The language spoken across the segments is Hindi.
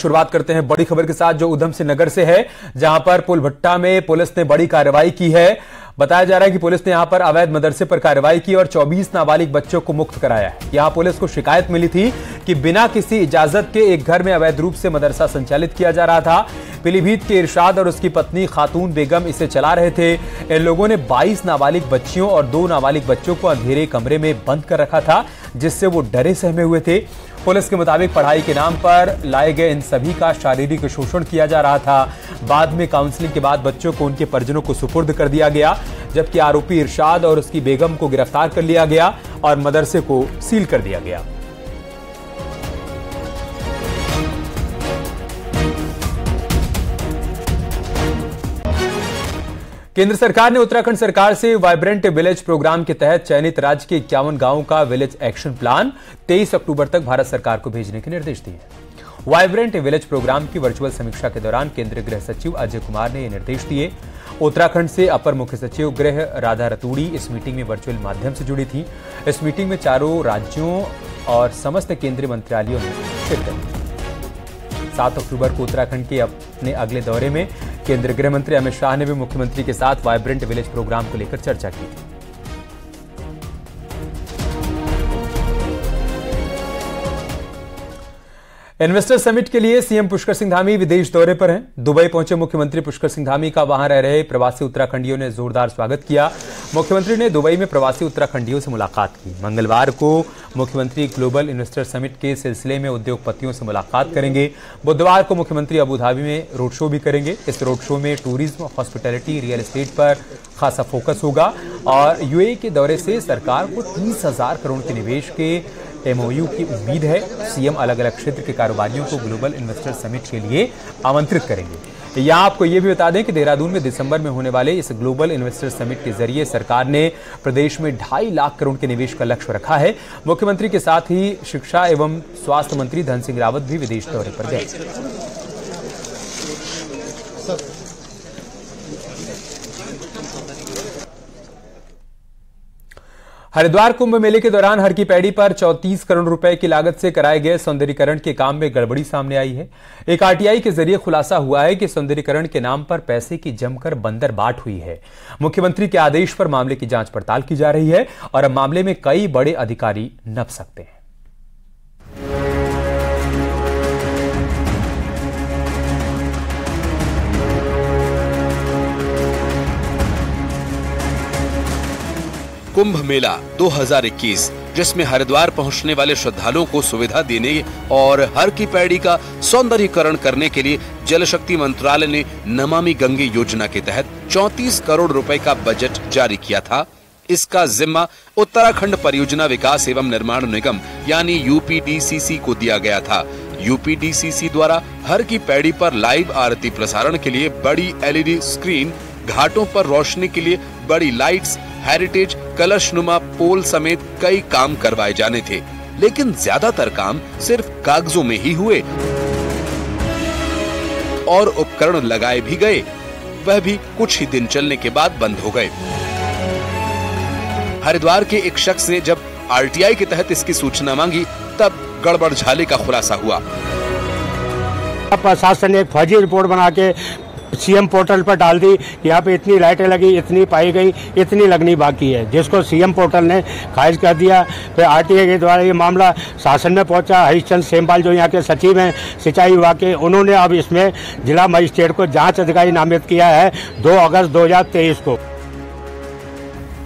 शुरुआत करते हैं बड़ी खबर के साथ जो उधम सिंह नगर से है, जहां पर पुलभट्टा में पुलिस ने बड़ी कार्रवाई की है। बताया जा रहा है कि पुलिस ने यहां पर अवैध मदरसे पर कार्रवाई की और 24 नाबालिग बच्चों को मुक्त कराया है। यहां पुलिस को शिकायत मिली थी कि बिना किसी इजाजत के एक घर में अवैध रूप से मदरसा संचालित किया जा रहा था। पीलीभीत के इरशाद और उसकी पत्नी खातून बेगम इसे चला रहे थे। इन लोगों ने 22 नाबालिग बच्चियों और 2 नाबालिग बच्चों को अंधेरे कमरे में बंद कर रखा था, जिससे वो डरे सहमे हुए थे। पुलिस के मुताबिक पढ़ाई के नाम पर लाए गए इन सभी का शारीरिक शोषण किया जा रहा था। बाद में काउंसलिंग के बाद बच्चों को उनके परिजनों को सुपुर्द कर दिया गया, जबकि आरोपी इरशाद और उसकी बेगम को गिरफ्तार कर लिया गया और मदरसे को सील कर दिया गया। केंद्र सरकार ने उत्तराखंड सरकार से वाइब्रेंट विलेज प्रोग्राम के तहत चयनित राज्य के 51 गांवों का विलेज एक्शन प्लान 23 अक्टूबर तक भारत सरकार को भेजने के निर्देश दिए हैं। वाइब्रेंट विलेज प्रोग्राम की वर्चुअल समीक्षा के दौरान केंद्रीय गृह सचिव अजय कुमार ने यह निर्देश दिए। उत्तराखंड से अपर मुख्य सचिव गृह राधा रतूड़ी इस मीटिंग में वर्चुअल माध्यम से जुड़ी थी। इस मीटिंग में चारों राज्यों और समस्त केंद्रीय मंत्रालयों ने शिरकत की। 7 अक्टूबर को उत्तराखंड के अपने अगले दौरे में केंद्रीय गृह मंत्री अमित शाह ने भी मुख्यमंत्री के साथ वाइब्रेंट विलेज प्रोग्राम को लेकर चर्चा की। इन्वेस्टर समिट के लिए सीएम पुष्कर सिंह धामी विदेश दौरे पर हैं। दुबई पहुंचे मुख्यमंत्री पुष्कर सिंह धामी का वहां रह रहे प्रवासी उत्तराखंडियों ने जोरदार स्वागत किया। मुख्यमंत्री ने दुबई में प्रवासी उत्तराखंडियों से मुलाकात की। मंगलवार को मुख्यमंत्री ग्लोबल इन्वेस्टर समिट के सिलसिले में उद्योगपतियों से मुलाकात करेंगे। बुधवार को मुख्यमंत्री अबू धाबी में रोड शो भी करेंगे। इस रोड शो में टूरिज्म, हॉस्पिटैलिटी, रियल एस्टेट पर खासा फोकस होगा और यूएई के दौरे से सरकार को 30,000 करोड़ के निवेश के एमओयू की उम्मीद है। सीएम अलग अलग क्षेत्र के कारोबारियों को ग्लोबल इन्वेस्टर समिट के लिए आमंत्रित करेंगे। यहां आपको यह भी बता दें कि देहरादून में दिसंबर में होने वाले इस ग्लोबल इन्वेस्टर समिट के जरिए सरकार ने प्रदेश में 2.5 लाख करोड़ के निवेश का लक्ष्य रखा है। मुख्यमंत्री के साथ ही शिक्षा एवं स्वास्थ्य मंत्री धन सिंह रावत भी विदेश दौरे पर गए। हरिद्वार कुंभ मेले के दौरान हर की पैड़ी पर 34 करोड़ रुपए की लागत से कराए गए सौंदर्यीकरण के काम में गड़बड़ी सामने आई है। एक आरटीआई के जरिए खुलासा हुआ है कि सौंदर्यीकरण के नाम पर पैसे की जमकर बंदरबाट हुई है। मुख्यमंत्री के आदेश पर मामले की जांच पड़ताल की जा रही है और अब मामले में कई बड़े अधिकारी नप सकते हैं। कुंभ मेला 2021, जिसमें हरिद्वार पहुंचने वाले श्रद्धालुओं को सुविधा देने और हर की पैड़ी का सौंदर्यीकरण करने के लिए जल शक्ति मंत्रालय ने नमामि गंगे योजना के तहत 34 करोड़ रुपए का बजट जारी किया था। इसका जिम्मा उत्तराखंड परियोजना विकास एवं निर्माण निगम यानी यूपीडीसीसी को दिया गया था। यूपीडीसीसी द्वारा हर की पैड़ी पर लाइव आरती प्रसारण के लिए बड़ी एलईडी स्क्रीन, घाटों पर रोशनी के लिए बड़ी लाइट्स, हेरिटेज कलशनुमा पोल समेत कई काम करवाए जाने थे, लेकिन ज्यादातर काम सिर्फ कागजों में ही हुए और उपकरण लगाए भी गए, वह भी कुछ ही दिन चलने के बाद बंद हो गए। हरिद्वार के एक शख्स ने जब आरटीआई के तहत इसकी सूचना मांगी, तब गड़बड़ झाले का खुलासा हुआ। प्रशासन ने एक फर्जी रिपोर्ट बना के सीएम पोर्टल पर डाल दी कि यहाँ पे इतनी लाइटें लगी, इतनी पाई गई, इतनी लगनी बाकी है, जिसको सीएम पोर्टल ने खारिज कर दिया। फिर आरटीआई के द्वारा ये मामला शासन में पहुंचा। हरीशचंद्र सेमपाल जो यहाँ के सचिव हैं सिंचाई विभाग के, उन्होंने अब इसमें जिला मजिस्ट्रेट को जांच अधिकारी नामित किया है 2 अगस्त 2023 को।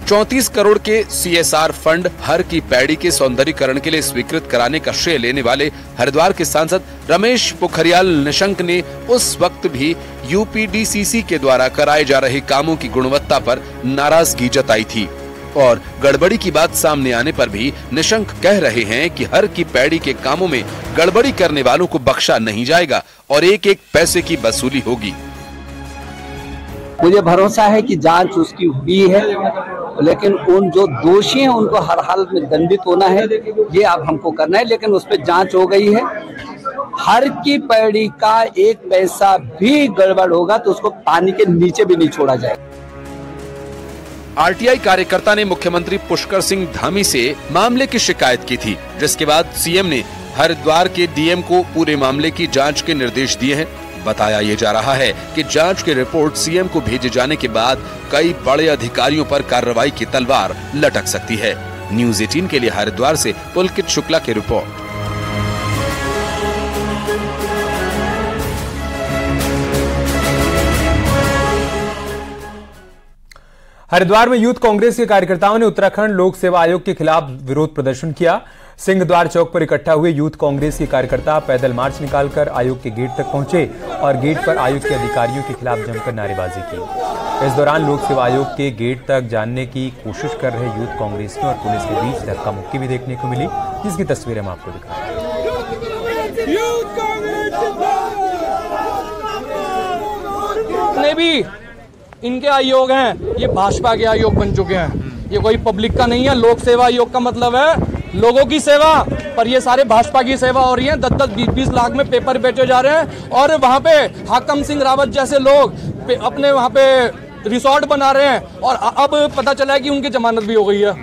34 करोड़ के सीएसआर फंड हर की पैड़ी के सौंदर्यीकरण के लिए स्वीकृत कराने का श्रेय लेने वाले हरिद्वार के सांसद रमेश पोखरियाल निशंक ने उस वक्त भी यूपीडीसीसी के द्वारा कराए जा रहे कामों की गुणवत्ता पर नाराजगी जताई थी और गड़बड़ी की बात सामने आने पर भी निशंक कह रहे हैं कि हर की पैड़ी के कामों में गड़बड़ी करने वालों को बख्शा नहीं जाएगा और एक एक पैसे की वसूली होगी। मुझे भरोसा है कि जांच उसकी हुई है, लेकिन उन जो दोषी हैं उनको हर हाल में दंडित होना है, ये अब हमको करना है। लेकिन उस पर जांच हो गई है। हर की पैड़ी का एक पैसा भी गड़बड़ होगा तो उसको पानी के नीचे भी नहीं छोड़ा जाएगा। आरटीआई कार्यकर्ता ने मुख्यमंत्री पुष्कर सिंह धामी से मामले की शिकायत की थी, जिसके बाद सीएम ने हरिद्वार के डीएम को पूरे मामले की जांच के निर्देश दिए हैं। बताया ये जा रहा है कि जांच की रिपोर्ट सीएम को भेजे जाने के बाद कई बड़े अधिकारियों पर कार्रवाई की तलवार लटक सकती है। न्यूज़ 18 के लिए हरिद्वार से पुलकित शुक्ला की रिपोर्ट। हरिद्वार में यूथ कांग्रेस के कार्यकर्ताओं ने उत्तराखंड लोक सेवा आयोग के खिलाफ विरोध प्रदर्शन किया। सिंहद्वार चौक पर इकट्ठा हुए यूथ कांग्रेस के कार्यकर्ता पैदल मार्च निकालकर आयोग के गेट तक पहुंचे और गेट पर आयोग के अधिकारियों के खिलाफ जमकर नारेबाजी की। इस दौरान लोक सेवा आयोग के गेट तक जाने की कोशिश कर रहे यूथ कांग्रेसियों और पुलिस के बीच धक्का मुक्की भी देखने को मिली, जिसकी तस्वीरें हम आपको दिखा रहे हैं। इनके आयोग हैं, ये भाजपा के आयोग बन चुके हैं। ये कोई पब्लिक का नहीं है। लोक सेवा आयोग का मतलब है लोगों की सेवा, पर ये सारे भाजपा की सेवा हो रही है। 10-10, 20-20 लाख में पेपर बेचे जा रहे हैं और वहां पे हाकम सिंह रावत जैसे लोग अपने वहां पे रिसोर्ट बना रहे हैं और अब पता चला है कि उनकी जमानत भी हो गई है।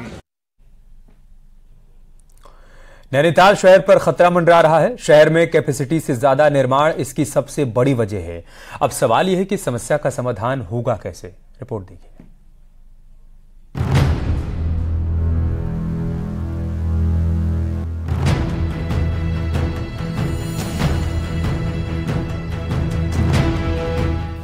नैनीताल शहर पर खतरा मंडरा रहा है। शहर में कैपेसिटी से ज्यादा निर्माण इसकी सबसे बड़ी वजह है। अब सवाल यह है कि समस्या का समाधान होगा कैसे। रिपोर्ट देखिए।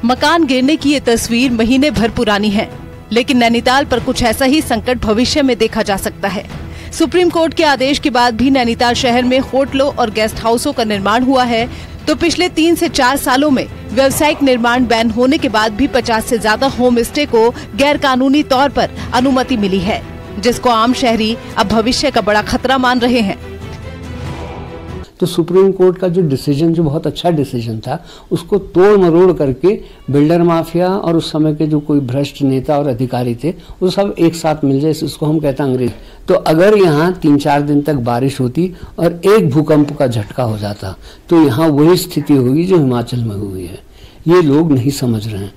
मकान गिरने की ये तस्वीर महीने भर पुरानी है, लेकिन नैनीताल पर कुछ ऐसा ही संकट भविष्य में देखा जा सकता है। सुप्रीम कोर्ट के आदेश के बाद भी नैनीताल शहर में होटलों और गेस्ट हाउसों का निर्माण हुआ है, तो पिछले 3 से 4 सालों में व्यावसायिक निर्माण बैन होने के बाद भी 50 से ज्यादा होम स्टे को गैर कानूनी तौर पर अनुमति मिली है, जिसको आम शहरी अब भविष्य का बड़ा खतरा मान रहे हैं। तो सुप्रीम कोर्ट का जो डिसीजन, जो बहुत अच्छा डिसीजन था, उसको तोड़ मरोड़ करके बिल्डर माफिया और उस समय के जो कोई भ्रष्ट नेता और अधिकारी थे वो सब एक साथ मिल जाए, इसको हम कहते हैं अंग्रेज। तो अगर यहाँ 3-4 दिन तक बारिश होती और एक भूकंप का झटका हो जाता तो यहाँ वही स्थिति होगी जो हिमाचल में हुई है। ये लोग नहीं समझ रहे हैं,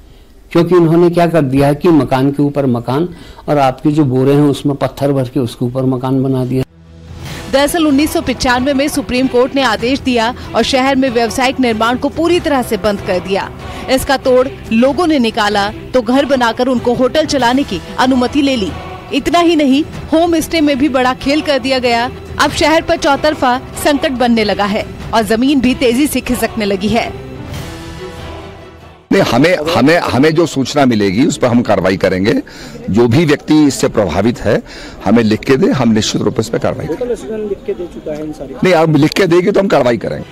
क्योंकि उन्होंने क्या कर दिया है कि मकान के ऊपर मकान और आपके जो बोरे हैं उसमें पत्थर भर के उसके ऊपर मकान बना दिया। दरअसल 1995 में सुप्रीम कोर्ट ने आदेश दिया और शहर में व्यावसायिक निर्माण को पूरी तरह से बंद कर दिया। इसका तोड़ लोगों ने निकाला तो घर बनाकर उनको होटल चलाने की अनुमति ले ली। इतना ही नहीं, होम स्टे में भी बड़ा खेल कर दिया गया। अब शहर पर चौतरफा संकट बनने लगा है और जमीन भी तेजी से खिसकने लगी है। हमें जो सूचना मिलेगी उस पर हम कार्रवाई करेंगे। जो भी व्यक्ति इससे प्रभावित है हमें लिख के दे, हम निश्चित रूप से इस पर कार्रवाई करेंगे। लिख के दे चुका है इन सारी। नहीं, आप लिख के देगी तो हम कार्रवाई करेंगे।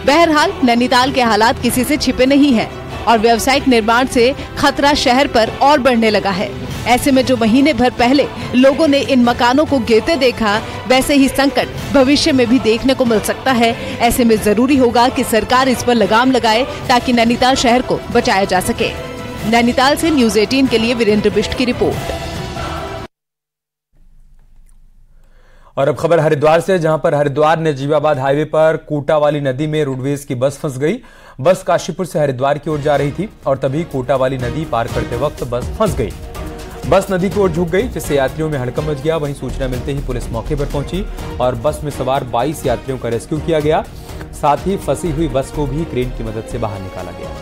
बहरहाल नैनीताल के हालात किसी से छिपे नहीं हैं और व्यावसायिक निर्माण से खतरा शहर पर और बढ़ने लगा है। ऐसे में जो महीने भर पहले लोगों ने इन मकानों को गिरते देखा, वैसे ही संकट भविष्य में भी देखने को मिल सकता है। ऐसे में जरूरी होगा कि सरकार इस पर लगाम लगाए ताकि नैनीताल शहर को बचाया जा सके। नैनीताल से न्यूज़ 18 के लिए वीरेंद्र बिष्ट की रिपोर्ट। और अब खबर हरिद्वार से, जहां पर हरिद्वार नजीबाबाद हाईवे पर कोटावाली नदी में रोडवेज की बस फंस गई। बस काशीपुर से हरिद्वार की ओर जा रही थी और तभी कोटावाली नदी पार करते वक्त बस फंस गई। बस नदी की ओर झुक गई, जिससे यात्रियों में हड़कंप मच गया। वहीं सूचना मिलते ही पुलिस मौके पर पहुंची और बस में सवार 22 यात्रियों का रेस्क्यू किया गया। साथ ही फंसी हुई बस को भी क्रेन की मदद से बाहर निकाला गया।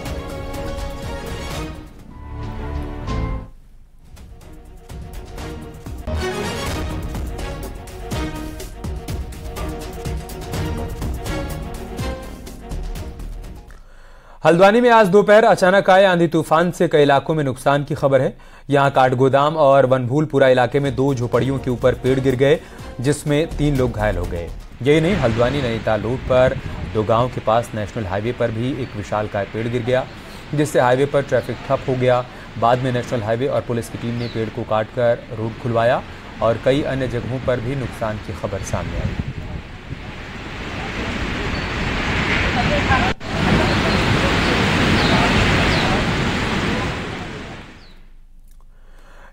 हल्द्वानी में आज दोपहर अचानक आए आंधी तूफान से कई इलाकों में नुकसान की खबर है। यहां काठगोदाम और वनभूलपुरा इलाके में 2 झोपड़ियों के ऊपर पेड़ गिर गए, जिसमें 3 लोग घायल हो गए। यही नहीं, हल्द्वानी नैनीताल रूट पर 2 गांव के पास नेशनल हाईवे पर भी एक विशालकाय पेड़ गिर गया, जिससे हाईवे पर ट्रैफिक ठप हो गया। बाद में नेशनल हाईवे और पुलिस की टीम ने पेड़ को काटकर रूट खुलवाया और कई अन्य जगहों पर भी नुकसान की खबर सामने आई।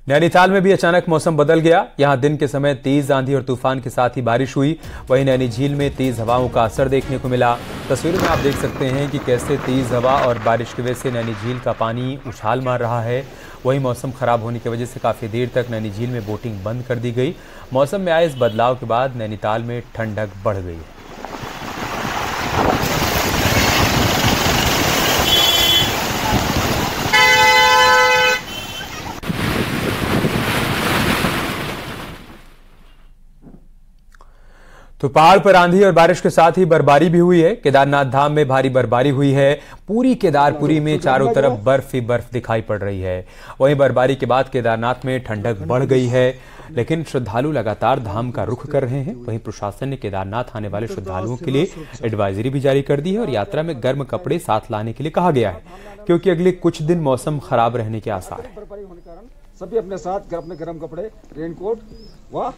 नैनीताल में भी अचानक मौसम बदल गया। यहां दिन के समय तेज आंधी और तूफान के साथ ही बारिश हुई। वहीं नैनी झील में तेज हवाओं का असर देखने को मिला। तस्वीरों में आप देख सकते हैं कि कैसे तेज हवा और बारिश की वजह से नैनी झील का पानी उछाल मार रहा है। वहीं मौसम खराब होने की वजह से काफी देर तक नैनी झील में बोटिंग बंद कर दी गई। मौसम में आए इस बदलाव के बाद नैनीताल में ठंडक बढ़ गई है। तो पहाड़ पर आंधी और बारिश के साथ ही बर्फबारी भी हुई है। केदारनाथ धाम में भारी बर्फबारी हुई है। पूरी केदारपुरी में चारों तरफ बर्फ ही बर्फ दिखाई पड़ रही है। वहीं बर्फबारी के बाद केदारनाथ में ठंडक बढ़ गई है, लेकिन श्रद्धालु लगातार धाम का रुख कर रहे हैं। वहीं प्रशासन ने केदारनाथ आने वाले श्रद्धालुओं के लिए एडवाइजरी भी जारी कर दी है और यात्रा में गर्म कपड़े साथ लाने के लिए कहा गया है, क्योंकि अगले कुछ दिन मौसम खराब रहने के आसार है। सभी अपने साथ अपने गर्म कपड़े, रेनकोट व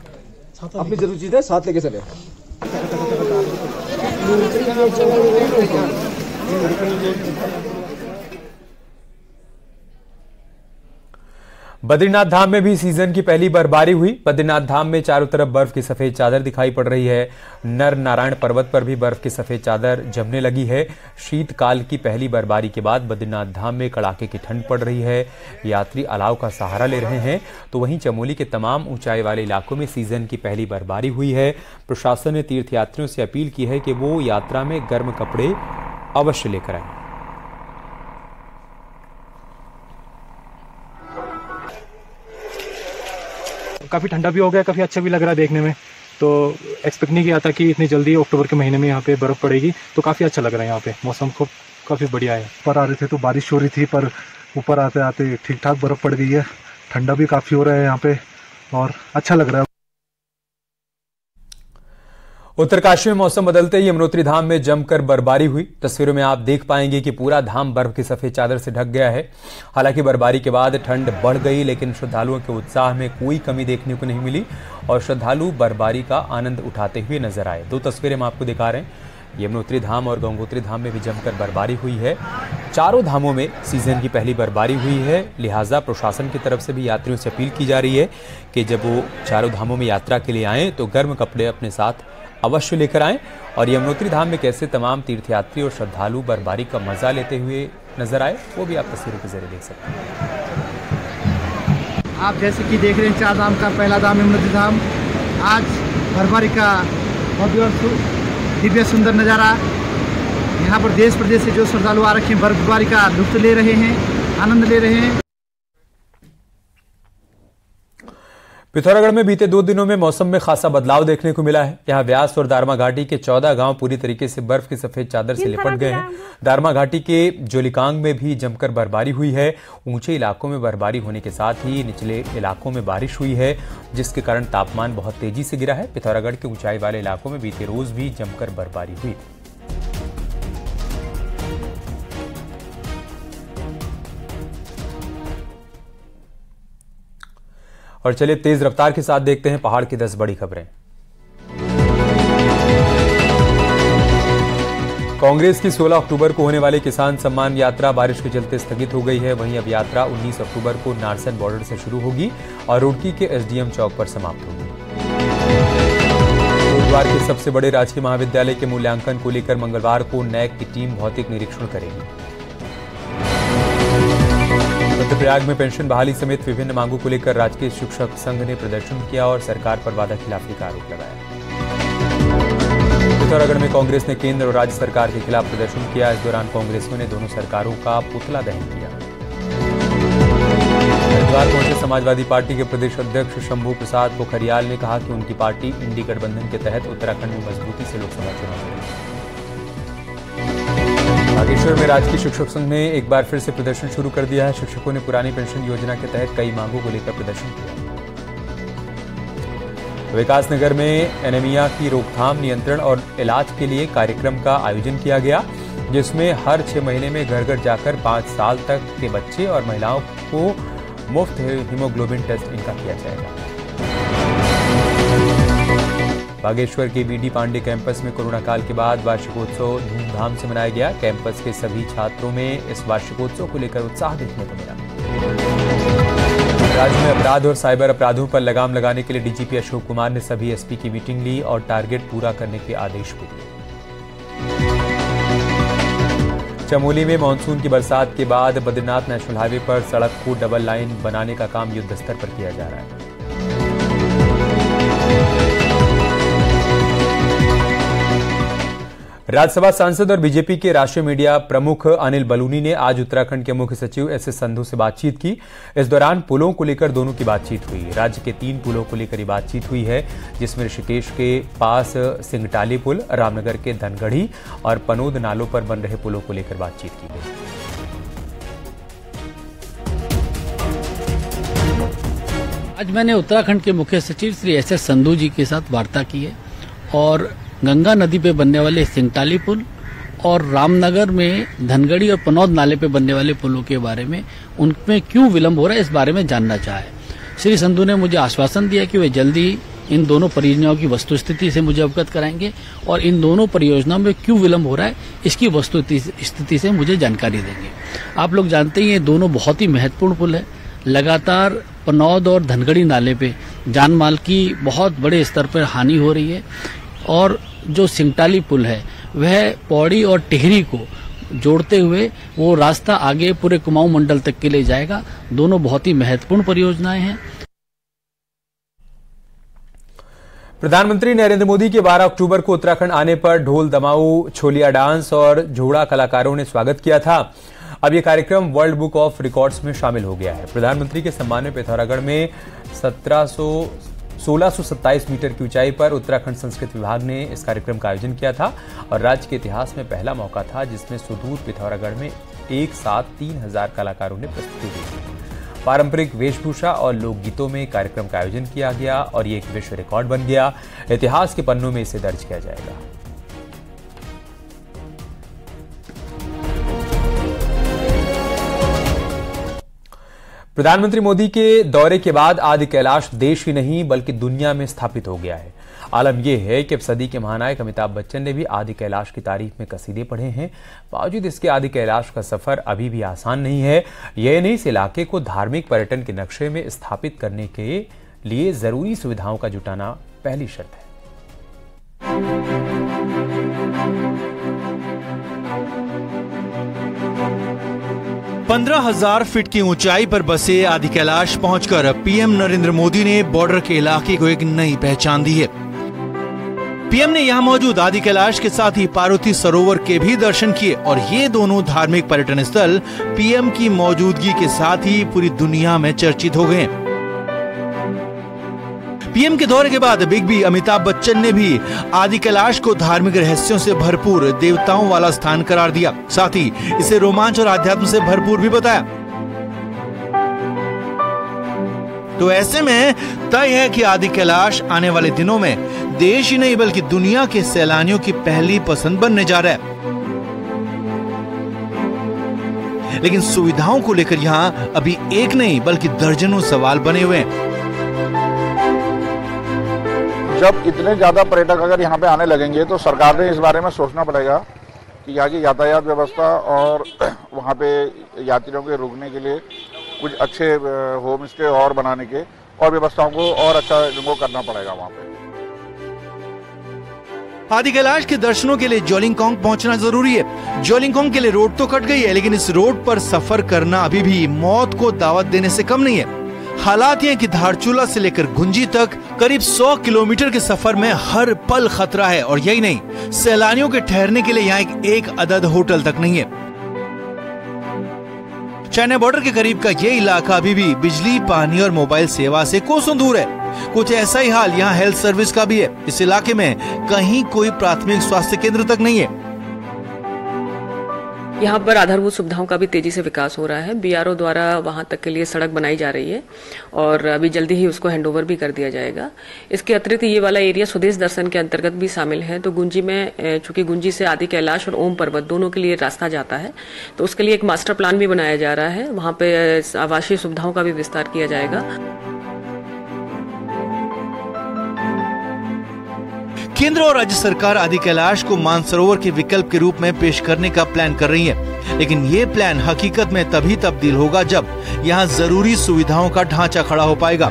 अपनी जरूरी चीजें साथ लेके चले। बद्रीनाथ धाम में भी सीजन की पहली बर्फबारी हुई। बद्रीनाथ धाम में चारों तरफ बर्फ की सफेद चादर दिखाई पड़ रही है। नर नारायण पर्वत पर भी बर्फ की सफेद चादर जमने लगी है। शीतकाल की पहली बर्फबारी के बाद बद्रीनाथ धाम में कड़ाके की ठंड पड़ रही है। यात्री अलाव का सहारा ले रहे हैं। तो वहीं चमोली के तमाम ऊंचाई वाले इलाकों में सीजन की पहली बर्फबारी हुई है। प्रशासन ने तीर्थयात्रियों से अपील की है कि वो यात्रा में गर्म कपड़े अवश्य लेकर आए। काफ़ी ठंडा भी हो गया, काफ़ी अच्छा भी लग रहा है देखने में। तो एक्सपेक्ट नहीं किया था कि इतनी जल्दी अक्टूबर के महीने में यहाँ पे बर्फ़ पड़ेगी, तो काफ़ी अच्छा लग रहा है। यहाँ पे मौसम को काफ़ी बढ़िया है। ऊपर आ रहे थे तो बारिश हो रही थी, पर ऊपर आते आते ठीक ठाक बर्फ़ पड़ गई है। ठंडा भी काफ़ी हो रहा है यहाँ पे और अच्छा लग रहा है। उत्तरकाशी में मौसम बदलते ही यमुनोत्री धाम में जमकर बर्फबारी हुई। तस्वीरों में आप देख पाएंगे कि पूरा धाम बर्फ की सफेद चादर से ढक गया है। हालांकि बर्फबारी के बाद ठंड बढ़ गई, लेकिन श्रद्धालुओं के उत्साह में कोई कमी देखने को नहीं मिली और श्रद्धालु बर्फबारी का आनंद उठाते हुए नजर आए। दो तस्वीरें हम आपको दिखा रहे हैं। यमुनोत्री धाम और गंगोत्री धाम में भी जमकर बर्फबारी हुई है। चारों धामों में सीजन की पहली बर्फबारी हुई है। लिहाजा प्रशासन की तरफ से भी यात्रियों से अपील की जा रही है कि जब वो चारों धामों में यात्रा के लिए आएँ तो गर्म कपड़े अपने साथ अवश्य लेकर आएं। और यमुनोत्री धाम में कैसे तमाम तीर्थयात्री और श्रद्धालु बर्फबारी का मजा लेते हुए नजर आए, वो भी आप तस्वीरों के जरिए देख सकते हैं। आप जैसे कि देख रहे हैं, चार धाम का पहला धाम यमुनोत्री धाम। आज बर्फबारी का भव्य और दिव्य सुंदर नज़ारा। यहाँ पर देश प्रदेश से जो श्रद्धालु आ रखे हैं, बर्फबारी का लुत्फ ले रहे हैं, आनंद ले रहे हैं। पिथौरागढ़ में बीते 2 दिनों में मौसम में खासा बदलाव देखने को मिला है। यहाँ व्यास और दारमा घाटी के 14 गांव पूरी तरीके से बर्फ की सफेद चादर से लिपट गए हैं। दारमा घाटी के जोलिकांग में भी जमकर बर्फबारी हुई है। ऊंचे इलाकों में बर्फबारी होने के साथ ही निचले इलाकों में बारिश हुई है, जिसके कारण तापमान बहुत तेजी से गिरा है। पिथौरागढ़ के ऊंचाई वाले इलाकों में बीते रोज भी जमकर बर्फबारी हुई। और चलिए तेज रफ्तार के साथ देखते हैं पहाड़ की 10 बड़ी खबरें। कांग्रेस की 16 अक्टूबर को होने वाली किसान सम्मान यात्रा बारिश के चलते स्थगित हो गई है। वहीं अब यात्रा 19 अक्टूबर को नारसन बॉर्डर से शुरू होगी और रुड़की के एसडीएम चौक पर समाप्त होगी। बुधवार के सबसे बड़े राजकीय महाविद्यालय के मूल्यांकन को लेकर मंगलवार को नैक की टीम भौतिक निरीक्षण करेगी। रुद्रप्रयाग में पेंशन बहाली समेत विभिन्न मांगों को लेकर राजकीय शिक्षक संघ ने प्रदर्शन किया और सरकार पर वादाखिलाफी का आरोप लगाया। पिथौरागढ़ में कांग्रेस ने केंद्र और राज्य सरकार के खिलाफ प्रदर्शन किया। इस दौरान कांग्रेसियों ने दोनों सरकारों का पुतला दहन किया। हरिद्वार पहुंचे समाजवादी पार्टी के प्रदेश अध्यक्ष शंभू प्रसाद पोखरियाल ने कहा कि उनकी पार्टी इंडी गठबंधन के तहत उत्तराखंड में मजबूती से लोकसभा चुनाव लड़ेगी। बागेश्वर में राजकीय शिक्षक संघ ने एक बार फिर से प्रदर्शन शुरू कर दिया है। शिक्षकों ने पुरानी पेंशन योजना के तहत कई मांगों को लेकर प्रदर्शन किया। विकासनगर में एनीमिया की रोकथाम, नियंत्रण और इलाज के लिए कार्यक्रम का आयोजन किया गया, जिसमें हर 6 महीने में घर घर जाकर 5 साल तक के बच्चे और महिलाओं को मुफ्त हीमोग्लोबिन टेस्ट इनका किया जाएगा। बागेश्वर के बीडी पांडे कैंपस में कोरोना काल के बाद वार्षिकोत्सव धूमधाम से मनाया गया। कैंपस के सभी छात्रों में इस वार्षिकोत्सव को लेकर उत्साह देखने को मिला। राज्य में अपराध और साइबर अपराधों पर लगाम लगाने के लिए डीजीपी अशोक कुमार ने सभी एसपी की मीटिंग ली और टारगेट पूरा करने के आदेश भी दिए। चमोली में मानसून की बरसात के बाद बद्रीनाथ नेशनल हाईवे पर सड़क को डबल लाइन बनाने का काम युद्ध स्तर पर किया जा रहा है। राज्यसभा सांसद और बीजेपी के राष्ट्रीय मीडिया प्रमुख अनिल बलूनी ने आज उत्तराखंड के मुख्य सचिव एस.एस. संधू से बातचीत की। इस दौरान पुलों को लेकर दोनों की बातचीत हुई। राज्य के 3 पुलों को लेकर ये बातचीत हुई है, जिसमें ऋषिकेश के पास सिंगटाली पुल, रामनगर के धनगढ़ी और पनोद नालों पर बन रहे पुलों को लेकर बातचीत की गई। आज मैंने उत्तराखंड के मुख्य सचिव श्री एस.एस. संधू जी के साथ वार्ता की है और गंगा नदी पे बनने वाले सिंगटाली पुल और रामनगर में धनगढ़ी और पनौद नाले पे बनने वाले पुलों के बारे में उनमें क्यों विलंब हो रहा है, इस बारे में जानना चाहे। श्री संधू ने मुझे आश्वासन दिया कि वे जल्दी इन दोनों परियोजनाओं की वस्तुस्थिति से मुझे अवगत कराएंगे और इन दोनों परियोजनाओं में क्यों विलंब हो रहा है इसकी वस्तुस्थिति से मुझे जानकारी देंगे। आप लोग जानते ही ये दोनों बहुत ही महत्वपूर्ण पुल है। लगातार पनौद और धनगढ़ी नाले पे जान माल की बहुत बड़े स्तर पर हानि हो रही है और जो सिंगटाली पुल है वह पौड़ी और टिहरी को जोड़ते हुए वो रास्ता आगे पूरे कुमाऊं मंडल तक के लिए जाएगा। दोनों बहुत ही महत्वपूर्ण परियोजनाएं हैं। प्रधानमंत्री नरेंद्र मोदी के 12 अक्टूबर को उत्तराखंड आने पर ढोल दमाऊ, छोलिया डांस और झोड़ा कलाकारों ने स्वागत किया था। अब यह कार्यक्रम वर्ल्ड बुक ऑफ रिकॉर्ड्स में शामिल हो गया है। प्रधानमंत्री के सम्मान में पिथौरागढ़ में 1627 मीटर की ऊंचाई पर उत्तराखंड संस्कृत विभाग ने इस कार्यक्रम का आयोजन किया था और राज्य के इतिहास में पहला मौका था जिसमें सुदूर पिथौरागढ़ में एक साथ 3000 कलाकारों ने प्रस्तुति दी। पारंपरिक वेशभूषा और लोकगीतों में कार्यक्रम का आयोजन किया गया और ये एक विश्व रिकॉर्ड बन गया। इतिहास के पन्नों में इसे दर्ज किया जाएगा। प्रधानमंत्री मोदी के दौरे के बाद आदि कैलाश देश ही नहीं बल्कि दुनिया में स्थापित हो गया है। आलम यह है कि अब सदी के महानायक अमिताभ बच्चन ने भी आदि कैलाश की तारीफ में कसीदे पढ़े हैं। बावजूद इसके आदि कैलाश का सफर अभी भी आसान नहीं है। यह नहीं, इस इलाके को धार्मिक पर्यटन के नक्शे में स्थापित करने के लिए जरूरी सुविधाओं का जुटाना पहली शर्त है। 15,000 फीट की ऊंचाई पर बसे आदि कैलाश पहुंचकर पीएम नरेंद्र मोदी ने बॉर्डर के इलाके को एक नई पहचान दी है। पीएम ने यहां मौजूद आदि कैलाश के साथ ही पार्वती सरोवर के भी दर्शन किए और ये दोनों धार्मिक पर्यटन स्थल पीएम की मौजूदगी के साथ ही पूरी दुनिया में चर्चित हो गए। पीएम के दौरे के बाद बिग बी अमिताभ बच्चन ने भी आदि कैलाश को धार्मिक रहस्यों से भरपूर देवताओं वाला स्थान करार दिया। साथ ही इसे रोमांच और आध्यात्म से भरपूर भी बताया। तो ऐसे में तय है कि आदि कैलाश आने वाले दिनों में देश ही नहीं बल्कि दुनिया के सैलानियों की पहली पसंद बनने जा रहा है। लेकिन सुविधाओं को लेकर यहाँ अभी एक नहीं बल्कि दर्जनों सवाल बने हुए हैं। जब इतने ज्यादा पर्यटक अगर यहाँ पे आने लगेंगे तो सरकार ने इस बारे में सोचना पड़ेगा कि यहाँ की यातायात व्यवस्था और वहाँ पे यात्रियों के रुकने के लिए कुछ अच्छे होम स्टे और बनाने के और व्यवस्थाओं को और अच्छा इनको करना पड़ेगा वहाँ पे। आदि कैलाश के दर्शनों के लिए जोलिंगकोंग पहुंचना जरूरी है। जोलिंगकोंग के लिए रोड तो कट गई है, लेकिन इस रोड पर सफर करना अभी भी मौत को दावत देने से कम नहीं है। हालात ये कि धारचूला से लेकर गुंजी तक करीब 100 किलोमीटर के सफर में हर पल खतरा है और यही नहीं, सैलानियों के ठहरने के लिए यहाँ एक अदद होटल तक नहीं है। चाइना बॉर्डर के करीब का ये इलाका अभी भी बिजली, पानी और मोबाइल सेवा से कोसों दूर है। कुछ ऐसा ही हाल यहाँ हेल्थ सर्विस का भी है। इस इलाके में कहीं कोई प्राथमिक स्वास्थ्य केंद्र तक नहीं है। यहाँ पर आधारभूत सुविधाओं का भी तेजी से विकास हो रहा है। बीआरओ द्वारा वहाँ तक के लिए सड़क बनाई जा रही है और अभी जल्दी ही उसको हैंडओवर भी कर दिया जाएगा। इसके अतिरिक्त ये वाला एरिया स्वदेश दर्शन के अंतर्गत भी शामिल है। तो गुंजी में, चूंकि गुंजी से आदि कैलाश और ओम पर्वत दोनों के लिए रास्ता जाता है, तो उसके लिए एक मास्टर प्लान भी बनाया जा रहा है। वहाँ पे आवासीय सुविधाओं का भी विस्तार किया जाएगा। केंद्र और राज्य सरकार आदि कैलाश को मानसरोवर के विकल्प के रूप में पेश करने का प्लान कर रही है, लेकिन ये प्लान हकीकत में तभी तब्दील होगा जब यहाँ जरूरी सुविधाओं का ढांचा खड़ा हो पाएगा।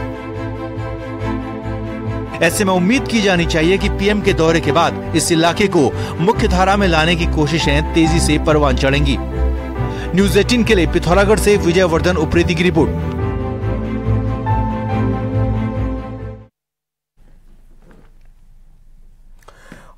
ऐसे में उम्मीद की जानी चाहिए कि पीएम के दौरे के बाद इस इलाके को मुख्य धारा में लाने की कोशिशें तेजी से परवान चढ़ेंगी। न्यूज़ 18 के लिए पिथौरागढ़ से विजयवर्धन उप्रेती की रिपोर्ट।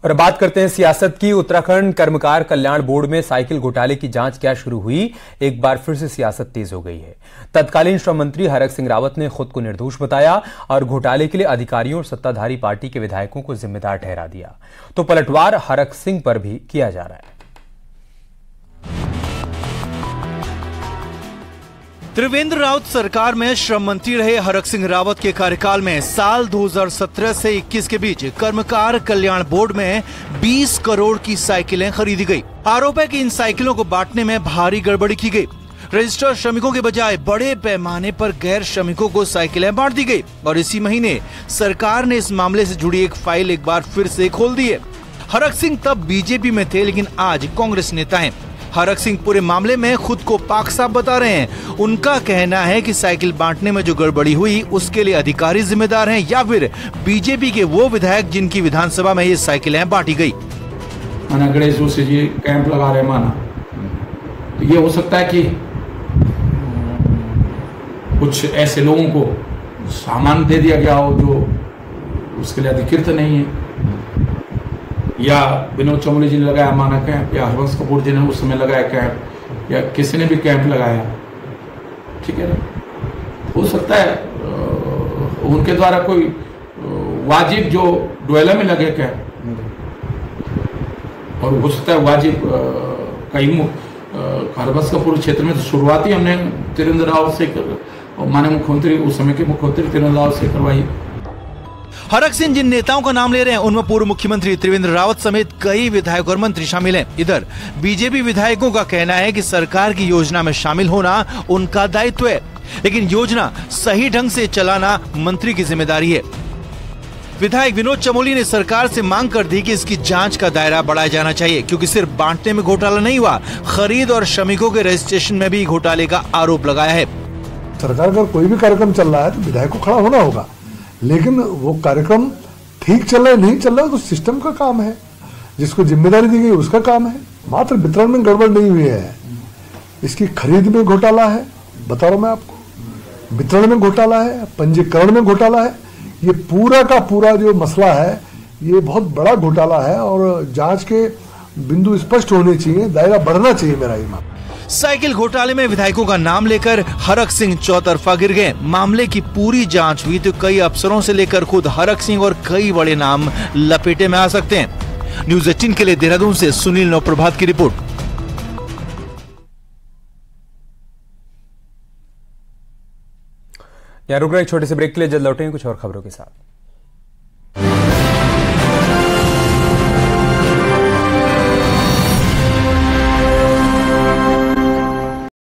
और बात करते हैं सियासत की। उत्तराखंड कर्मकार कल्याण बोर्ड में साइकिल घोटाले की जांच क्या शुरू हुई, एक बार फिर से सियासत तेज हो गई है। तत्कालीन श्रम मंत्री हरक सिंह रावत ने खुद को निर्दोष बताया और घोटाले के लिए अधिकारियों और सत्ताधारी पार्टी के विधायकों को जिम्मेदार ठहरा दिया। तो पलटवार हरक सिंह पर भी किया जा रहा है। त्रिवेंद्र रावत सरकार में श्रम मंत्री रहे हरक सिंह रावत के कार्यकाल में साल 2017 से 21 के बीच कर्मकार कल्याण बोर्ड में 20 करोड़ की साइकिलें खरीदी गई। आरोप है कि इन साइकिलों को बांटने में भारी गड़बड़ी की गई। रजिस्टर्ड श्रमिकों के बजाय बड़े पैमाने पर गैर श्रमिकों को साइकिलें बांट दी गई और इसी महीने सरकार ने इस मामले से जुड़ी एक फाइल एक बार फिर से खोल दी है। हरक सिंह तब बीजेपी में थे, लेकिन आज कांग्रेस नेता हैं। हरक सिंह पूरे मामले में खुद को पाक साफ बता रहे हैं। उनका कहना है कि साइकिल बांटने में जो गड़बड़ी हुई उसके लिए अधिकारी जिम्मेदार हैं या फिर बीजेपी के वो विधायक जिनकी विधानसभा में ये साइकिलें बांटी गई। माना गणेश जी ये कैंप लगा रहे माना, तो ये हो सकता है कि कुछ ऐसे लोगों को सामान दे दिया गया हो जो उसके लिए अधिकृत नहीं है, या विनोद चमोली जी ने लगाया माना कैंप, या हरवंश कपूर जी ने उस समय लगाया कैंप, या किसी ने भी कैंप लगाया, ठीक है ना। हो सकता है उनके द्वारा कोई वाजिब जो डोयला में लगे कैंप, और हो सकता है वाजिब कहीं हरवंश कपूर क्षेत्र में तो शुरुआती हमने त्रिवेंद्र रावत से माननीय मुख्यमंत्री उस समय के मुख्यमंत्री त्रिवेंद्र रावत से करवाई। हरक सिंह जिन नेताओं का नाम ले रहे हैं उनमें पूर्व मुख्यमंत्री त्रिवेंद्र रावत समेत कई विधायक और मंत्री शामिल हैं। इधर बीजेपी विधायकों का कहना है कि सरकार की योजना में शामिल होना उनका दायित्व है, लेकिन योजना सही ढंग से चलाना मंत्री की जिम्मेदारी है। विधायक विनोद चमोली ने सरकार से मांग कर दी कि इसकी जांच का दायरा बढ़ाया जाना चाहिए, क्योंकि सिर्फ बांटने में घोटाला नहीं हुआ, खरीद और श्रमिकों के रजिस्ट्रेशन में भी घोटाले का आरोप लगाया है। सरकार का कोई भी कार्यक्रम चल रहा है तो विधायक को खड़ा होना होगा, लेकिन वो कार्यक्रम ठीक चल रहा है नहीं चल रहा है तो सिस्टम का काम है, जिसको जिम्मेदारी दी गई उसका काम है। मात्र वितरण में गड़बड़ नहीं हुई है, इसकी खरीद में घोटाला है, बता रहा हूं मैं आपको, वितरण में घोटाला है, पंजीकरण में घोटाला है। ये पूरा का पूरा जो मसला है ये बहुत बड़ा घोटाला है और जांच के बिंदु स्पष्ट होने चाहिए, दायरा बढ़ना चाहिए। मेरा ये मामला साइकिल घोटाले में विधायकों का नाम लेकर हरक सिंह चौतरफा गिर गए। मामले की पूरी जांच हुई तो कई अफसरों से लेकर खुद हरक सिंह और कई बड़े नाम लपेटे में आ सकते हैं। न्यूज़ 18 के लिए देहरादून से सुनील नवप्रभात की रिपोर्ट। यहाँ रुक रहे छोटे से ब्रेक के लिए, जल्द लौटेंगे कुछ और खबरों के साथ।